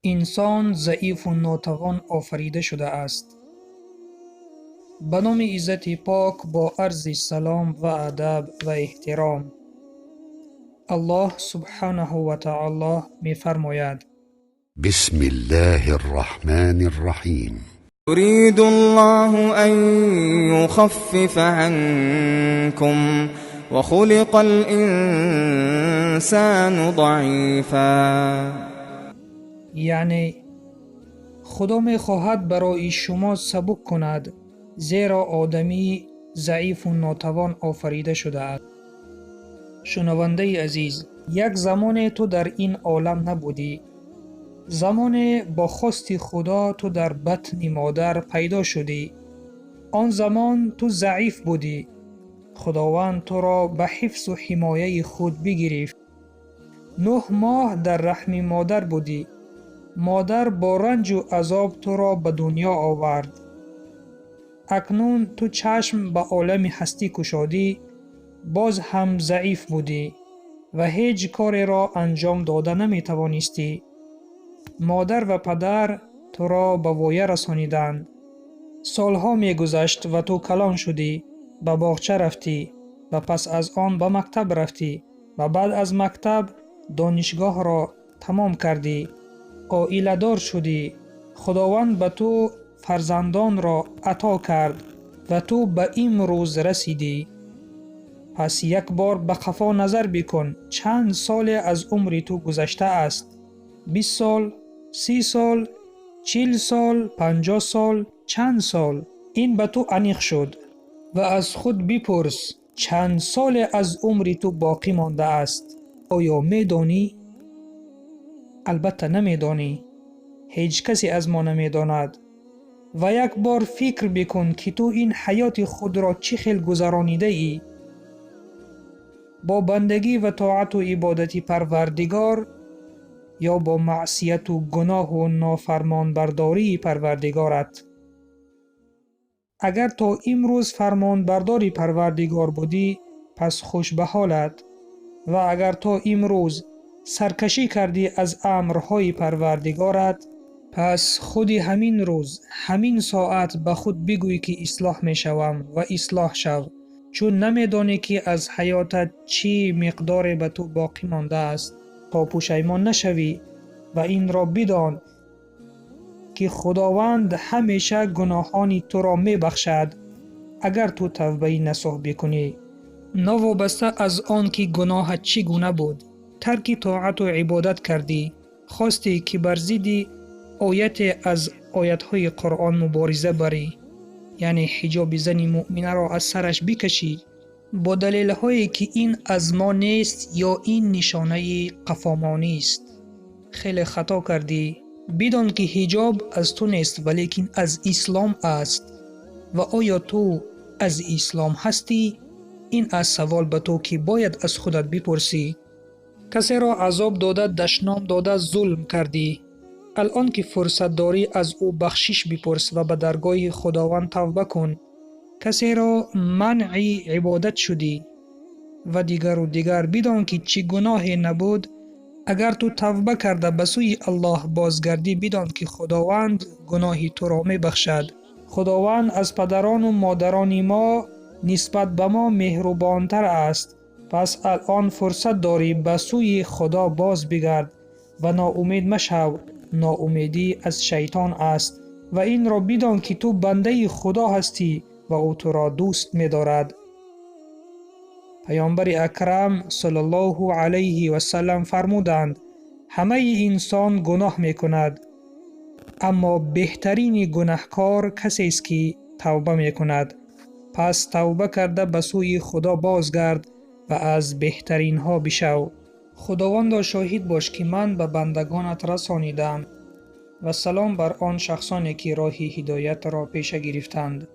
انسان ضعیف و ناتوان آفریده شده است. به نام عزت پاک با عرض سلام و ادب و احترام، الله سبحانه و تعالی می فرماید: بسم الله الرحمن الرحیم. يريد الله أن يخفف عنكم وخلق الإنسان ضعيفا. یعنی خدا می خواهد برای شما سبک کند، زیرا آدمی ضعیف و ناتوان آفریده شده است. شنونده عزیز، یک زمان تو در این عالم نبودی. زمان با خواست خدا تو در بطن مادر پیدا شدی. آن زمان تو ضعیف بودی. خداوند تو را به حفظ و حمایه خود بگرفت. 9 ماه در رحم مادر بودی. مادر با رنج و عذاب تو را به دنیا آورد. اکنون تو چشم به عالم هستی گشادی، باز هم ضعیف بودی و هیچ کاری را انجام داده نمی توانستی. مادر و پدر تو را به وایه رسانیدند. سالها می گذشت و تو کلان شدی، به باغچه رفتی و پس از آن به مکتب رفتی و بعد از مکتب دانشگاه را تمام کردی، عائله دار شدی. خداوند به تو فرزندان را عطا کرد و تو به امروز رسیدی. پس یک بار به قفا نظر بکن، چند سال از عمر تو گذشته است؟ 20 سال، 30 سال، 40 سال، 50 سال، چند سال؟ این به تو انیق شد و از خود بپرس چند سال از عمر تو باقی مانده است؟ آیا می دانی؟ البته نمی دانی. هیچ کسی از ما نمی داند. و یک بار فکر بکن که تو این حیات خود را چه خیل گذرانیده ای؟ با بندگی و طاعت و عبادت پروردگار یا با معصیت و گناه و نافرمان برداری پروردگارت؟ اگر تا امروز فرمان برداری پروردگار بودی، پس خوش به حالت. و اگر تا امروز سرکشی کردی از امرهای پروردگارت، پس خودی همین روز، همین ساعت به خود بگوی که اصلاح می شوم و اصلاح شو، چون نمی دانی که از حیاتت چی مقدار به تو باقی مانده است تا پشیمان نشوی. و این را بدان که خداوند همیشه گناهان تو را می بخشد اگر تو توبه نصوح بکنی. نوابسته از آن که گناه چگونه بود، ترک طاعت و عبادت کردی، خواستی که بر ضد آیت از آیت‌های قرآن مبارزه بری، یعنی حجاب زن مؤمنه را از سرش بکشی با دلیل‌هایی که این از ما نیست یا این نشانه قفامانی است. خیلی خطا کردی. بدان که حجاب از تو نیست ولیکن از اسلام است. و آیا تو از اسلام هستی؟ این از سوال به تو که باید از خودت بپرسی. کسی را عذاب داده، دشنام داده، ظلم کردی. الان که فرصت داری از او بخشش بپرس و به درگاه خداوند توبه کن. کسی را منع عبادت شدی و دیگر بدان که چی گناهی نبود. اگر تو توبه کرده به سوی الله بازگردی، بدان که خداوند گناه تو را می بخشد. خداوند از پدران و مادران ما نسبت به ما مهربانتر است. پس الان فرصت داری به سوی خدا باز بگرد و ناامید مشو. ناامیدی از شیطان است و این را بدان که تو بنده خدا هستی و او تو را دوست می دارد. پیامبر اکرم صلی الله علیه و سلم فرمودند: همه انسان گناه می کند، اما بهترین گناهکار کسی است که توبه می کند. پس توبه کرده به سوی خدا بازگرد و از بهترین ها بشو. خداوند شاهد باش که من به بندگانت رسانیدم و سلام بر آن شخصانی که راه هدایت را پیش گرفتند.